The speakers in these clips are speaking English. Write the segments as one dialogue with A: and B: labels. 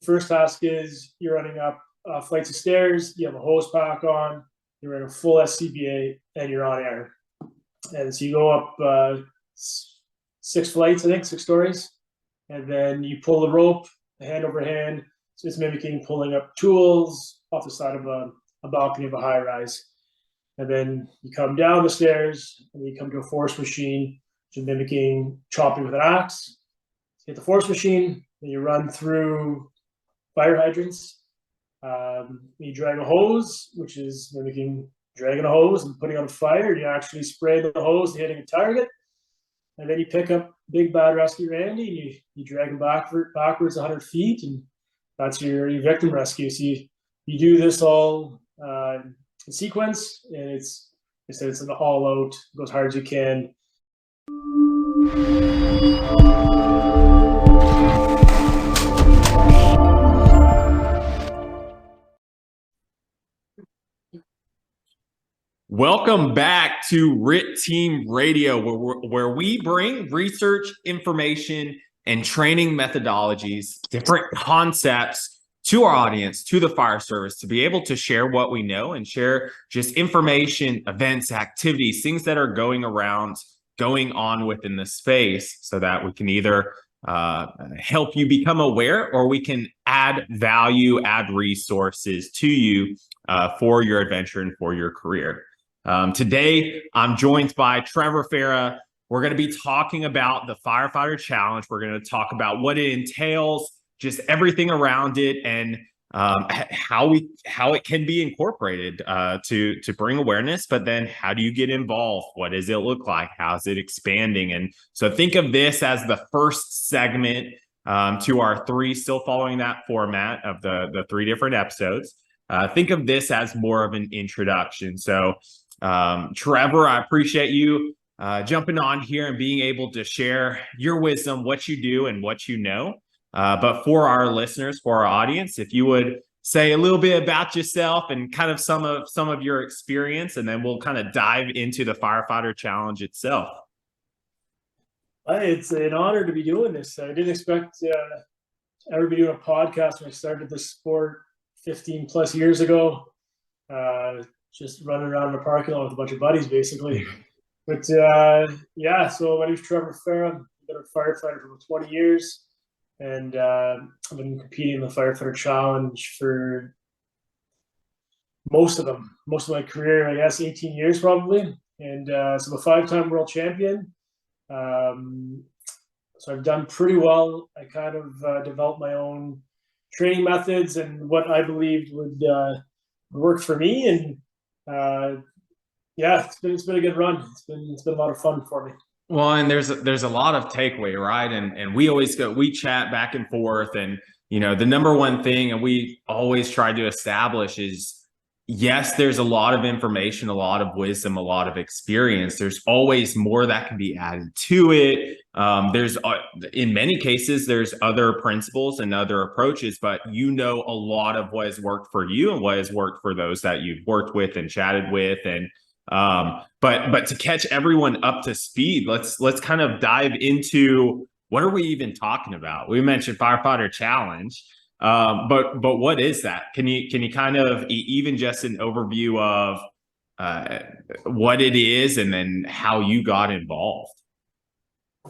A: first task is you're running up flights of stairs, you have a hose pack on, you're in a full SCBA, and you're on air. And so you go up 6 flights, I think, 6 stories, and then you pull the rope, hand over hand. So it's mimicking pulling up tools off the side of a balcony of a high rise. And then you come down the stairs, and then you come to a force machine, which is mimicking chopping with an axe. You hit the force machine, and you run through fire hydrants. You drag a hose, which is mimicking dragging a hose and putting on a fire. You actually spray the hose, hitting a target. And then you pick up Big Bad Rescue Randy, and you drag him backwards 100 feet, and that's your victim rescue. So you do this all in sequence, and it's an all-out, go as hard as you can.
B: Welcome back to RIT Team Radio, where we bring research, information, and training methodologies, different concepts to our audience, to the fire service, to be able to share what we know and share just information, events, activities, things that are going on within the space, so that we can either help you become aware, or we can add value, add resources to you for your adventure and for your career. Today, I'm joined by Trevor Fera. We're going to be talking about the Firefighter Challenge. We're going to talk about what it entails, just everything around it, and how it can be incorporated to bring awareness. But then, how do you get involved? What does it look like? How's it expanding? And so, think of this as the first segment to our 3, still following that format of the 3 different episodes. Think of this as more of an introduction. So, Trevor, I appreciate you jumping on here and being able to share your wisdom, what you do and what you know. But for our listeners, for our audience, if you would say a little bit about yourself and kind of some of your experience, and then we'll kind of dive into the Firefighter Challenge itself.
A: It's an honor to be doing this. I didn't expect to ever be doing a podcast when I started this sport 15 plus years ago. Just running around in a parking lot with a bunch of buddies, basically. But yeah, so my name's Trevor Fera. I've been a firefighter for about 20 years, and I've been competing in the Firefighter Challenge for most of my career, I guess 18 years probably. And so I'm a 5-time world champion. So I've done pretty well. I kind of developed my own training methods and what I believed would work for me, and yeah, it's been a good run. It's been a lot of fun for me.
B: Well, and there's a lot of takeaway, right? And we chat back and forth, and the number one thing, and we always try to establish is, yes, there's a lot of information, a lot of wisdom, a lot of experience. There's always more that can be added to it. There's in many cases, there's other principles and other approaches, but a lot of what has worked for you and what has worked for those that you've worked with and chatted with. And but to catch everyone up to speed, let's kind of dive into, what are we even talking about? We mentioned Firefighter Challenge. But what is that? Can you kind of even just an overview of what it is, and then how you got involved?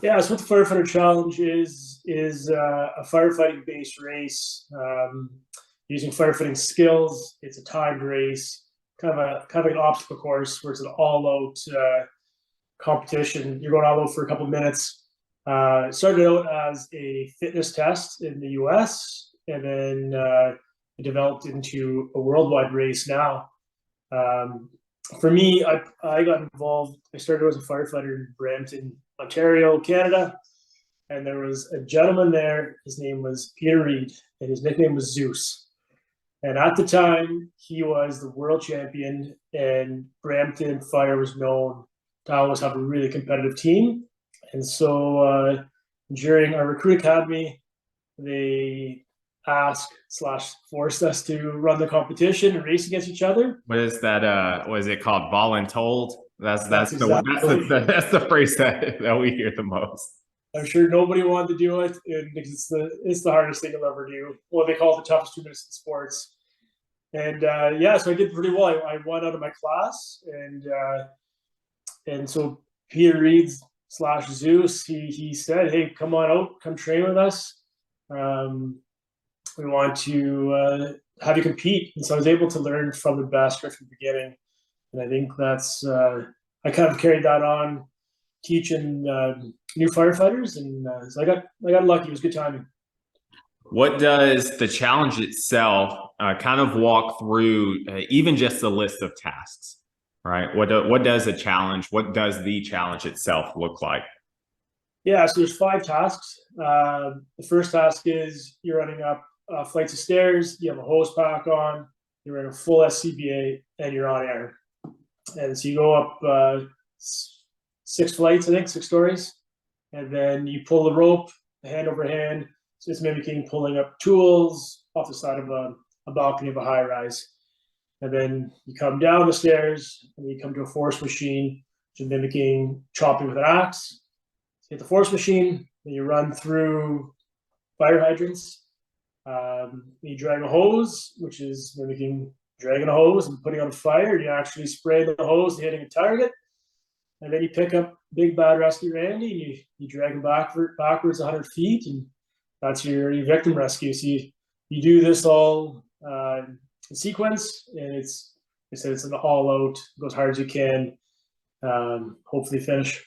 A: Yeah, so what the Firefighter Challenge is a firefighting based race using firefighting skills. It's a timed race, kind of an obstacle course where it's an all out competition. You're going all out for a couple of minutes. It started out as a fitness test in the US, and then it developed into a worldwide race now. For me, I got involved. I started as a firefighter in Brampton, Ontario, Canada, and there was a gentleman there. His name was Peter Reed, and his nickname was Zeus. And at the time, he was the world champion, and Brampton Fire was known to always have a really competitive team. And so during our recruit academy, they asked/forced us to run the competition and race against each other.
B: What is that? What is it called? Voluntold? That's
A: exactly.
B: the phrase that we hear the most.
A: I'm sure nobody wanted to do it, and because it's the hardest thing you'll ever do. Well, they call it the toughest 2 minutes in sports. And yeah, so I did pretty well. I won out of my class, and so Peter Reeds slash Zeus, he said, "Hey, come on out, come train with us. Um, we want to have you compete." And so I was able to learn from the best right from the beginning, and I think that's I kind of carried that on, teaching new firefighters, and so I got lucky. It was good timing.
B: What does the challenge itself kind of walk through, even just the list of tasks, right? What does a challenge, what does the challenge itself look like?
A: Yeah, so there's 5 tasks. The first task is you're running up flights of stairs, you have a hose pack on, you're in a full SCBA, and you're on air. And so you go up 6 flights, I think, 6 stories, and then you pull the rope hand over hand. So it's mimicking pulling up tools off the side of a balcony of a high rise. And then you come down the stairs and you come to a force machine, which is mimicking chopping with an axe. So you hit the force machine, and you run through fire hydrants. You drag a hose, which is mimicking dragging a hose and putting on fire. You actually spray the hose, hitting a target. And then you pick up Big Bad Rescue Randy, and you drag him backwards 100 feet, and that's your victim rescue. So you do this all in sequence, and it's an all out, go as hard as you can, hopefully finish.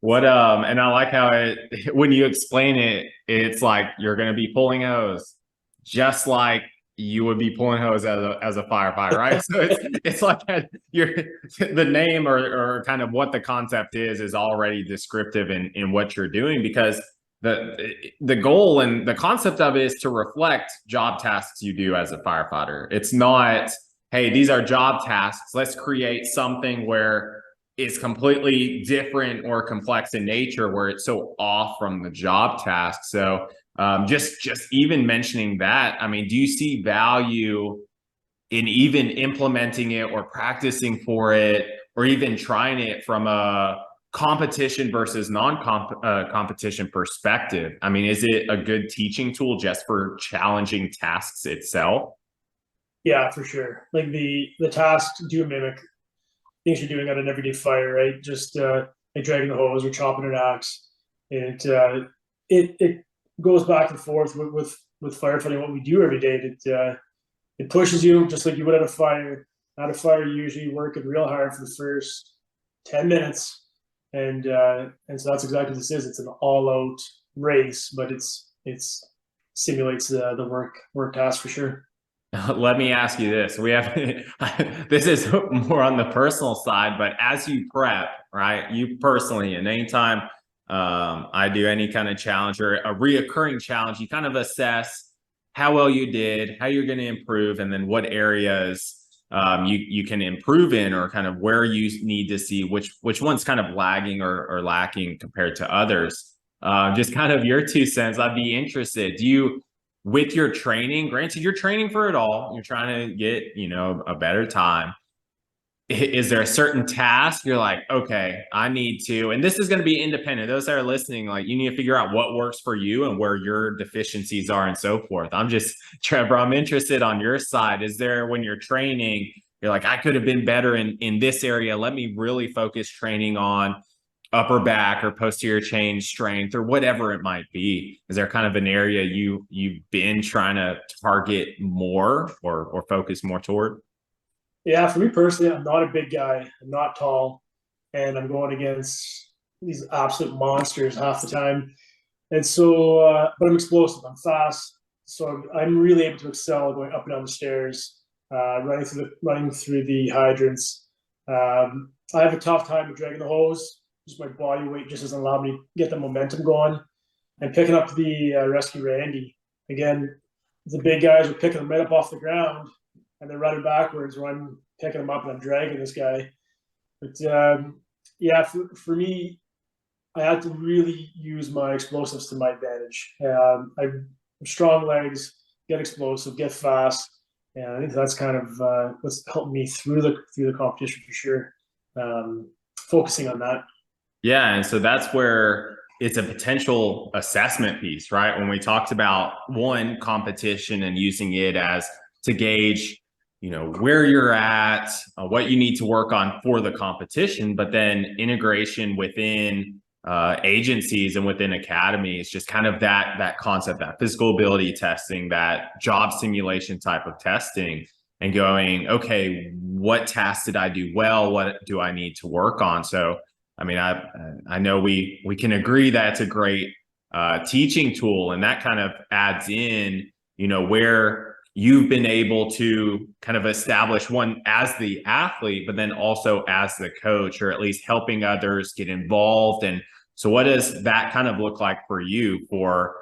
B: And I like how when you explain it, it's like you're going to be pulling hose, just like you would be pulling hose as a firefighter, right? So it's like the name or kind of what the concept is already descriptive in what you're doing, because the goal and the concept of it is to reflect job tasks you do as a firefighter. It's not, hey, these are job tasks, let's create something where it's completely different or complex in nature, where it's so off from the job task. So just even mentioning that, I mean, do you see value in even implementing it or practicing for it, or even trying it from a competition versus non-competition perspective? I mean, is it a good teaching tool just for challenging tasks itself?
A: Yeah, for sure. Like the tasks do mimic things you're doing on an everyday fire, right? Just like dragging the hose or chopping an axe. And it goes back and forth with firefighting, what we do every day. It pushes you just like you would at a fire. At a fire, you usually working real hard for the first 10 minutes. And so that's exactly what this is. It's an all-out race, but it's simulates the work task for sure.
B: Let me ask you this. We have this is more on the personal side, but as you prep, right? You personally, and anytime I do any kind of challenge or a reoccurring challenge, you kind of assess how well you did, how you're going to improve, and then what areas you can improve in, or kind of where you need to see which one's kind of lagging or lacking compared to others. Just kind of your 2 cents. I'd be interested. Do you, with your training, granted you're training for it all, you're trying to get, a better time, is there a certain task you're like, okay, I need to, and this is going to be independent, those that are listening, like, you need to figure out what works for you and where your deficiencies are and so forth. Trevor, I'm interested on your side. Is there, when you're training, you're like, I could have been better in this area, let me really focus training on upper back or posterior chain strength or whatever it might be? Is there kind of an area you've been trying to target more or focus more toward?
A: Yeah, for me personally, I'm not a big guy. I'm not tall, and I'm going against these absolute monsters half the time. And so, but I'm explosive. I'm fast, so I'm really able to excel going up and down the stairs, running through the hydrants. I have a tough time with dragging the hose. Just my body weight just doesn't allow me to get the momentum going. And picking up the rescue Randy, again, the big guys are picking them right up off the ground, and they're running backwards where I'm picking them up and I'm dragging this guy. But yeah, for me, I had to really use my explosives to my advantage. I'm strong legs, get explosive, get fast, and I think that's kind of what's helped me through the competition for sure. Focusing on that.
B: Yeah, and so that's where it's a potential assessment piece, right? When we talked about one competition and using it as to gauge, where you're at, what you need to work on for the competition, but then integration within agencies and within academies, just kind of that concept, that physical ability testing, that job simulation type of testing, and going, okay, what tasks did I do well? What do I need to work on? So, I mean, I know we can agree that it's a great teaching tool, and that kind of adds in, where you've been able to kind of establish one as the athlete, but then also as the coach, or at least helping others get involved. And so what does that kind of look like for you for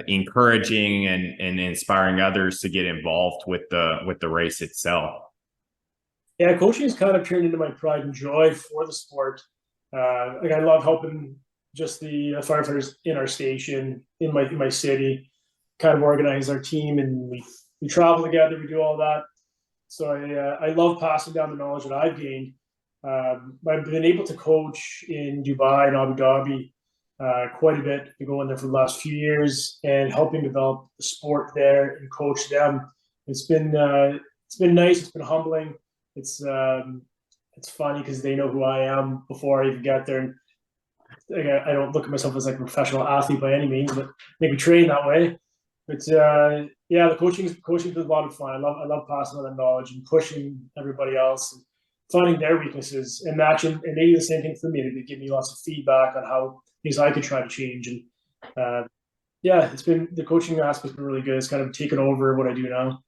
B: encouraging and inspiring others to get involved with the race itself?
A: Yeah, coaching has kind of turned into my pride and joy for the sport. Like, I love helping just the firefighters in our station, in my city, kind of organize our team, and we travel together, we do all that. So I love passing down the knowledge that I've gained. I've been able to coach in Dubai and Abu Dhabi quite a bit. I've been going there for the last few years and helping develop the sport there and coach them. It's been nice. It's been humbling. It's funny because they know who I am before I even get there. And I don't look at myself as like a professional athlete by any means, but maybe train that way. But yeah, the coaching is a lot of fun. I love passing on that knowledge and pushing everybody else and finding their weaknesses and matching. And they do the same thing for me. They give me lots of feedback on how things I could try to change. And yeah, the coaching aspect's been really good. It's kind of taken over what I do now.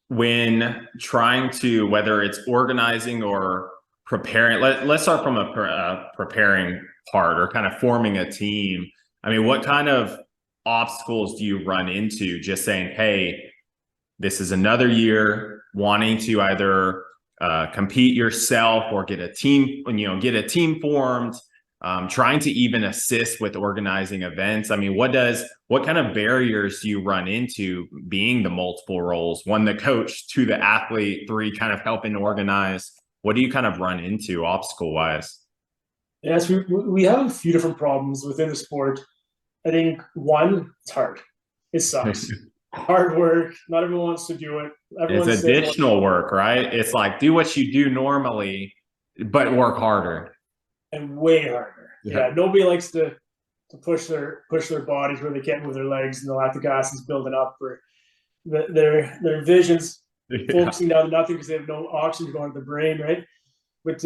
B: When trying to, whether it's organizing or preparing, let's start from a preparing part, or kind of forming a team. I mean, what kind of obstacles do you run into just saying, hey, this is another year, wanting to either compete yourself or get a team formed, trying to even assist with organizing events? I mean, what kind of barriers do you run into being the multiple roles? One, the coach; two, the athlete; three, kind of helping organize. What do you kind of run into obstacle wise?
A: Yes, we have a few different problems within the sport. I think one, it's hard. It sucks. Hard work. Not everyone wants to do it.
B: It's additional work, right? It's like, do what you do normally, but work harder.
A: And way harder. Yeah, nobody likes to push their bodies where they can't move their legs, and the lactic acid is building up, or their vision's focusing down to nothing because they have no oxygen going to the brain, right? But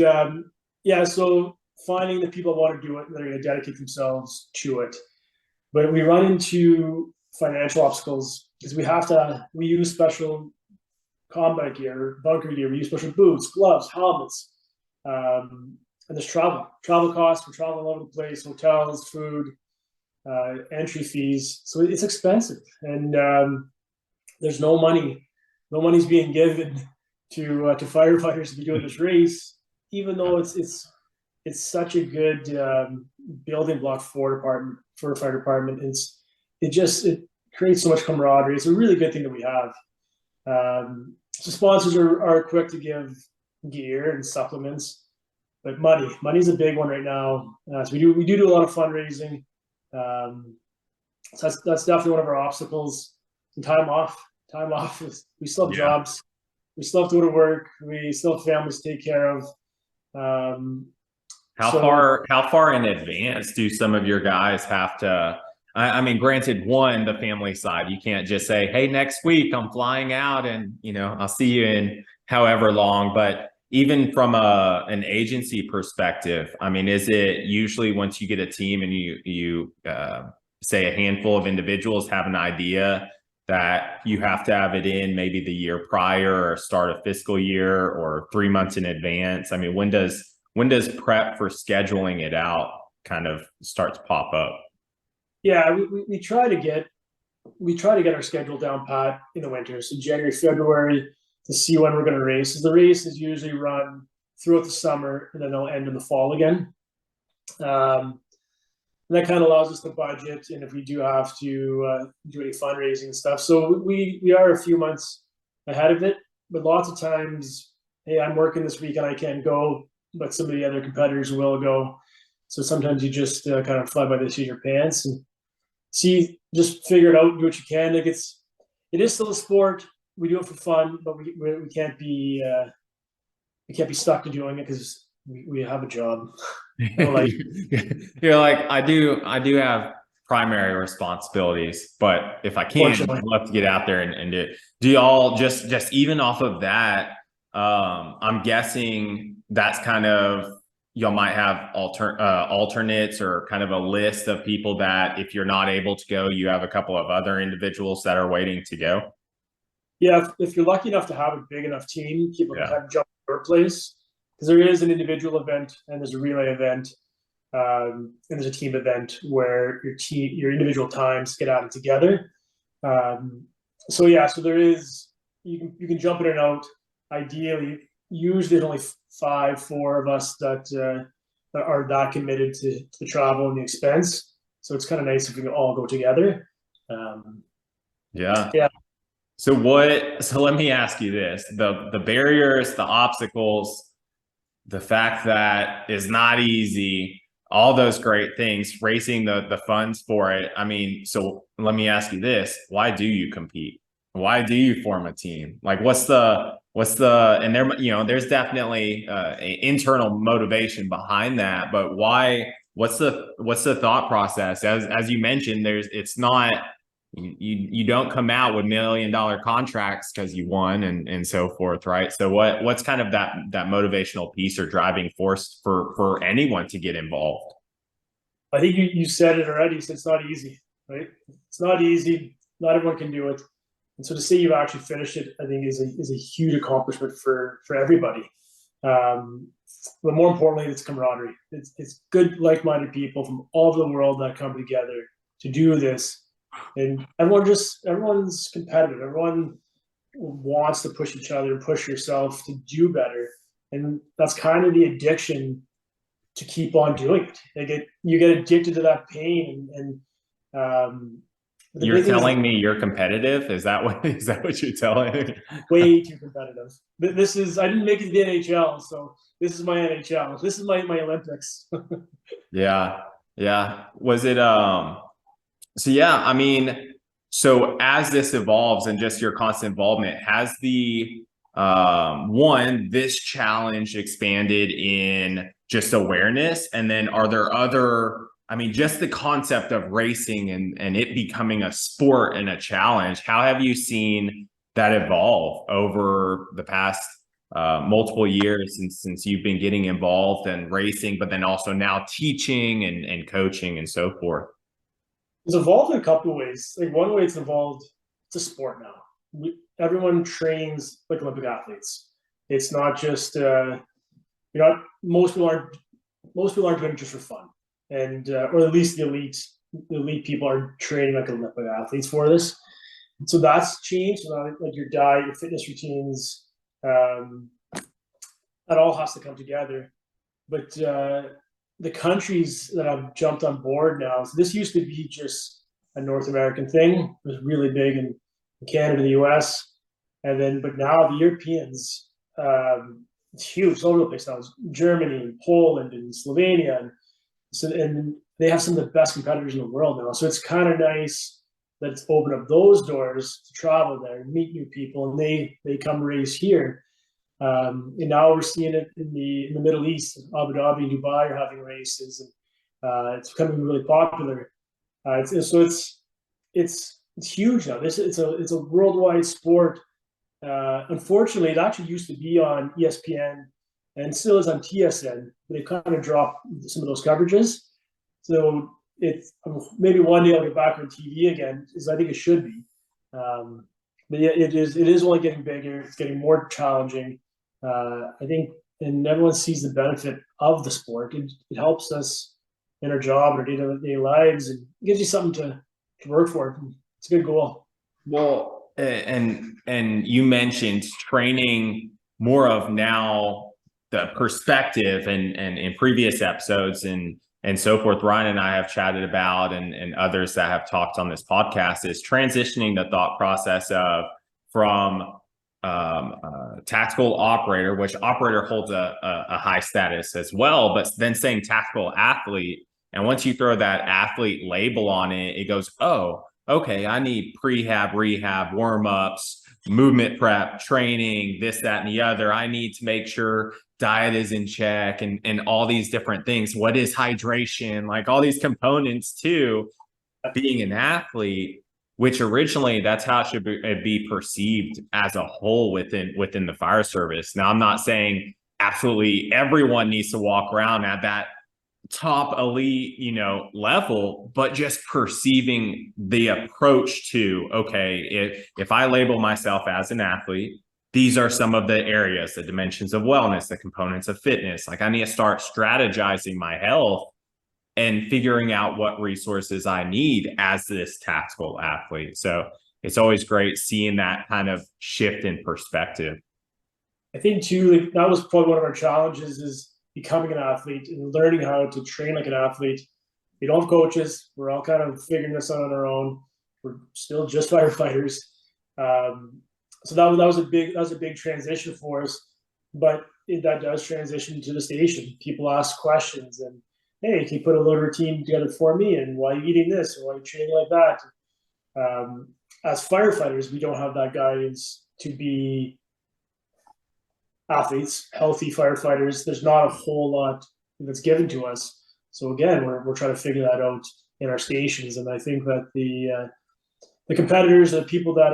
A: yeah, so finding the people that want to do it, they're going to dedicate themselves to it. But we run into financial obstacles because we use special combat gear, bunker gear. We use special boots, gloves, helmets, and there's travel costs. We're traveling all over the place, hotels, food, entry fees. So it's expensive, and there's no money. No money's being given to firefighters to be doing this race, even though it's such a good building block for a fire department. It creates so much camaraderie. It's a really good thing that we have. So sponsors are quick to give gear and supplements, but money's a big one right now. So we do a lot of fundraising. So that's definitely one of our obstacles. And time off. We still have jobs. We still have to go to work. We still have families to take care of.
B: How far in advance do some of your guys have to? I mean, granted, the family side, you can't just say, hey, next week I'm flying out and, I'll see you in however long. But even from an agency perspective, I mean, is it usually once you get a team and you say a handful of individuals have an idea that you have to have it in maybe the year prior or start a fiscal year or 3 months in advance? I mean, when does prep for scheduling it out kind of start to pop up?
A: Yeah, we try to get our schedule down pat in the winter. So January, February, to see when we're going to race. The race is usually run throughout the summer, and then they'll end in the fall again. And that kind of allows us to budget, and if we do have to do any fundraising and stuff. So we are a few months ahead of it, but lots of times, hey, I'm working this week and I can't go, but some of the other competitors will go. So sometimes you just kind of fly by the seat of your pants and just figure it out, do what you can. Like it is still a sport. We do it for fun, but we can't be stuck to doing it because we have a job. Like,
B: You're like, I do have primary responsibilities, but if I can, I'd love to get out there and do it. Do y'all just even off of that? I'm guessing that's kind of, y'all might have alternates or kind of a list of people that if you're not able to go, you have a couple of other individuals that are waiting to go.
A: Yeah, if you're lucky enough to have a big enough team, people can kind of jump to your place, because there is an individual event and there's a relay event, and there's a team event where your individual times get added together. So there is, you can jump in and out. Ideally, usually there's only 4 of us that are that committed to the travel and the expense. So it's kind of nice if we can all go together.
B: Yeah. So let me ask you this: the barriers, the obstacles, the fact that it's not easy, all those great things, raising the funds for it. I mean, so let me ask you this: why do you compete? Why do you form a team? Like, what's the and there's definitely an internal motivation behind that, but why? What's the thought process? As you mentioned, it's not. You don't come out with $1 million contracts because you won and so forth, right? So what's kind of that motivational piece or driving force for anyone to get involved?
A: I think you said it already. So it's not easy, right? It's not easy. Not everyone can do it, and so to say you've actually finished it, I think is a huge accomplishment for everybody. But more importantly, it's camaraderie. It's good, like-minded people from all over the world that come together to do this. And everyone's competitive. Everyone wants to push each other, push yourself to do better. And that's kind of the addiction to keep on doing it. You get addicted to that pain.
B: You're telling me you're competitive? Is that what you're telling me?
A: Way too competitive. I didn't make it to the NHL, so this is my NHL. This is my Olympics.
B: Yeah. Was it so yeah, I mean, so as this evolves and just your constant involvement, has this challenge expanded in just awareness? And then are there other, I mean, just the concept of racing and it becoming a sport and a challenge, how have you seen that evolve over the past multiple years since you've been getting involved and racing, but then also now teaching and coaching and so forth?
A: It's evolved in a couple of ways. Like one way it's evolved, it's a sport now. Everyone trains like Olympic athletes. It's not just most people aren't doing it just for fun, and or at least the elite people are training like Olympic athletes for this. So that's changed. Like your diet, your fitness routines, that all has to come together. But the countries that have jumped on board now. So this used to be just a North American thing. It was really big in Canada, the US, but now the Europeans, it's huge. It's all over the place now. It's Germany, and Poland, and Slovenia, and they have some of the best competitors in the world now. So it's kind of nice that it's opened up those doors to travel there, meet new people, and they come race here. And now we're seeing it in the Middle East. Abu Dhabi and Dubai are having races, and it's becoming really popular. It's huge now. It's a worldwide sport. Unfortunately, it actually used to be on ESPN and still is on TSN, but they kind of dropped some of those coverages. So it's maybe one day I'll get back on TV again, as I think it should be. But yeah, it is only getting bigger. It's getting more challenging. I think, and everyone sees the benefit of the sport. It helps us in our job, our day-to-day lives, and it gives you something to work for. It's a good goal.
B: Well, and you mentioned training more of now the perspective and in previous episodes and so forth. Ryan and I have chatted about, and others that have talked on this podcast, is transitioning the thought process of from tactical operator, which operator holds a high status as well, but then saying tactical athlete. And once you throw that athlete label on it, it goes, oh, okay, I need prehab, rehab, warm-ups, movement prep, training, this, that, and the other. I need to make sure diet is in check and all these different things. What is hydration? Like all these components to being an athlete, which originally that's how it should be perceived as a whole within the fire service. Now, I'm not saying absolutely everyone needs to walk around at that top elite, level, but just perceiving the approach to, okay, if I label myself as an athlete, these are some of the areas, the dimensions of wellness, the components of fitness. Like I need to start strategizing my health and figuring out what resources I need as this tactical athlete. So it's always great seeing that kind of shift in perspective.
A: I think too, like, that was probably one of our challenges is becoming an athlete and learning how to train like an athlete. We don't have coaches. We're all kind of figuring this out on our own. We're still just firefighters. So that was a big transition for us. But that does transition to the station. People ask questions and, hey, can you put a little routine together for me? And why are you eating this? Or why are you training like that? As firefighters, we don't have that guidance to be athletes, healthy firefighters. There's not a whole lot that's given to us. So again, we're trying to figure that out in our stations. And I think that the competitors, the people that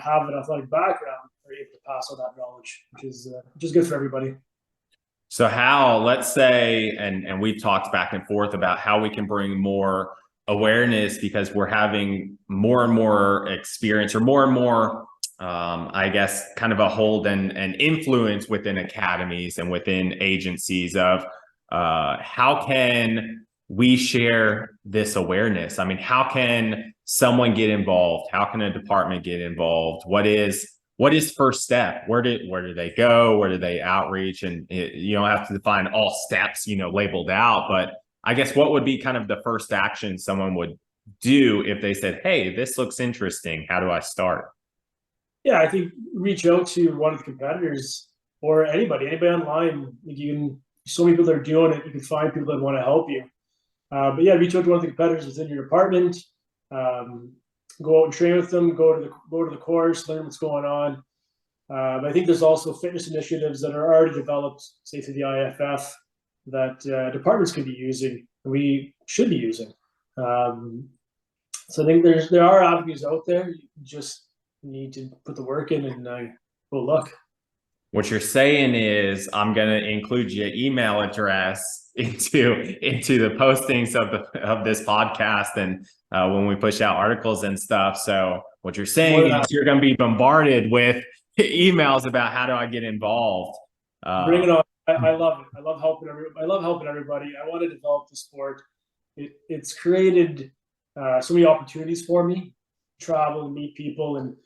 A: have an athletic background, are able to pass on that knowledge, which is good for everybody.
B: So how, let's say, and we've talked back and forth about how we can bring more awareness because we're having more and more experience or more and more, I guess, kind of a hold and influence within academies and within agencies of how can we share this awareness? I mean, how can someone get involved? How can a department get involved? What is first step? Where do they go? Where do they outreach? And you don't have to define all steps, labeled out, but I guess what would be kind of the first action someone would do if they said, hey, this looks interesting. How do I start?
A: Yeah, I think reach out to one of the competitors or anybody online. You can, so many people that are doing it. You can find people that want to help you. But yeah, reach out to one of the competitors within your department. Go out and train with them. Go to the course, learn what's going on. I think there's also fitness initiatives that are already developed, say through the IFF, that departments could be using. We should be using. So I think there are avenues out there. You just need to put the work in and go look.
B: What you're saying is I'm going to include your email address into the postings of this podcast and when we push out articles and stuff. So what you're saying is you're going to be bombarded with emails about how do I get involved.
A: Bring it on. I love it. I love helping everybody. I want to develop the sport. It's created so many opportunities for me, travel and meet people, and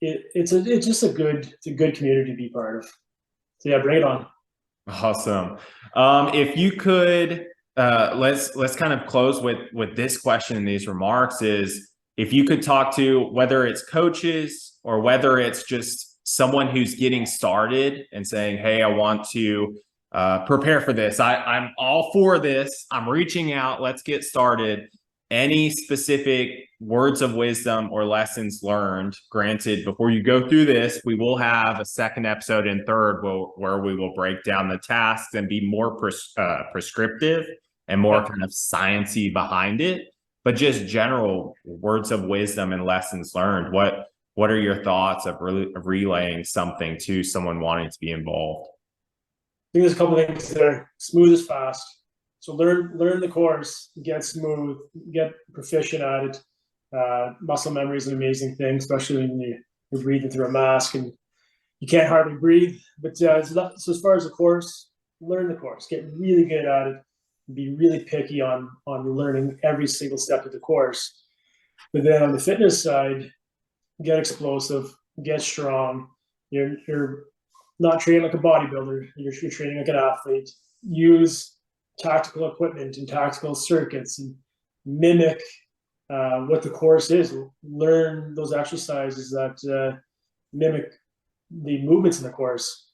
A: it's just a good community to be part of. So yeah, bring it on.
B: Awesome. If you could, let's kind of close with this question and these remarks is if you could talk to whether it's coaches or whether it's just someone who's getting started and saying, hey, I want to prepare for this. I'm all for this. I'm reaching out. Let's get started. Any specific words of wisdom or lessons learned? Granted, before you go through this, we will have a second episode and third where we will break down the tasks and be more prescriptive and more kind of sciencey behind it. But just general words of wisdom and lessons learned. What are your thoughts of relaying something to someone wanting to be involved?
A: I think there's a couple of things there. Smooth is fast. So learn the course, get smooth, get proficient at it. Muscle memory is an amazing thing, especially when you're breathing through a mask and you can't hardly breathe. But so as far as the course, learn the course, get really good at it, be really picky on learning every single step of the course. But then on the fitness side, get explosive, get strong. You're not training like a bodybuilder. You're training like an athlete. Use tactical equipment and tactical circuits and mimic what the course is. Learn those exercises that mimic the movements in the course.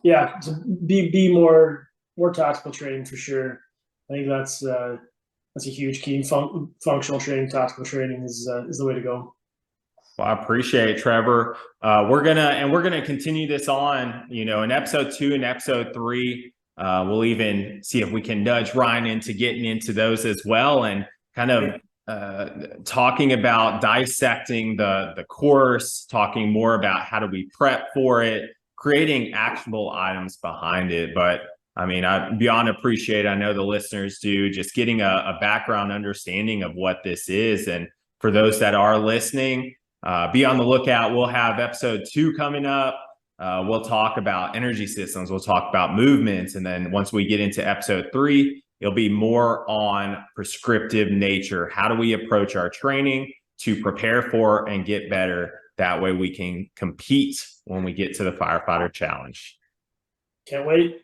A: Yeah, to be more tactical training for sure. I think that's a huge key. Functional training, tactical training is the way to go.
B: Well, I appreciate it, Trevor. We're gonna continue this on, in episode 2 and episode 3. We'll even see if we can nudge Ryan into getting into those as well, and kind of talking about dissecting the course, talking more about how do we prep for it, creating actionable items behind it. But I mean, I beyond appreciate, I know the listeners do, just getting a background understanding of what this is. And for those that are listening, be on the lookout. We'll have episode 2 coming up. We'll talk about energy systems. We'll talk about movements. And then once we get into episode 3, it'll be more on prescriptive nature. How do we approach our training to prepare for and get better? That way we can compete when we get to the Firefighter Challenge.
A: Can't wait.